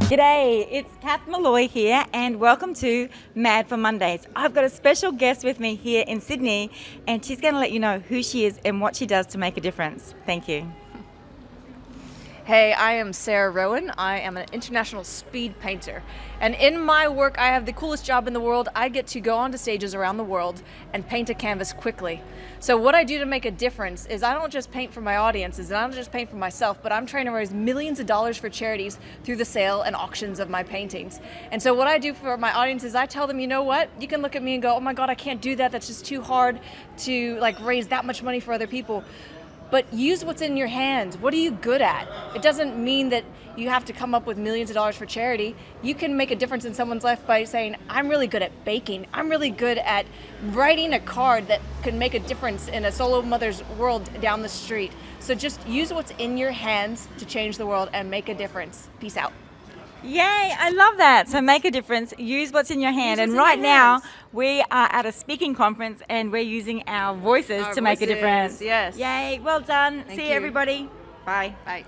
G'day, it's Kath Molloy here and welcome to M.A.D for Mondays. I've got a special guest with me here in Sydney and she's going to let you know who she is and what she does to make a difference. Thank you. Hey, I am Sarah Rowan. I am an international speed painter. And in my work, I have the coolest job in the world. I get to go onto stages around the world and paint a canvas quickly. So what I do to make a difference is I don't just paint for my audiences and I don't just paint for myself, but I'm trying to raise millions of dollars for charities through the sale and auctions of my paintings. And so what I do for my audience is I tell them, you know what? You can look at me and go, oh my God, I can't do that. That's just too hard to raise that much money for other people. But use what's in your hands. What are you good at? It doesn't mean that you have to come up with millions of dollars for charity. You can make a difference in someone's life by saying, I'm really good at baking. I'm really good at writing a card that can make a difference in a solo mother's world down the street. So just use what's in your hands to change the world and make a difference. Peace out. Yay, I love that. So make a difference, use what's in your hand. And right now, we are at a speaking conference and we're using our voices to make a difference. Yes. Yay, well done. See you, everybody. Bye. Bye.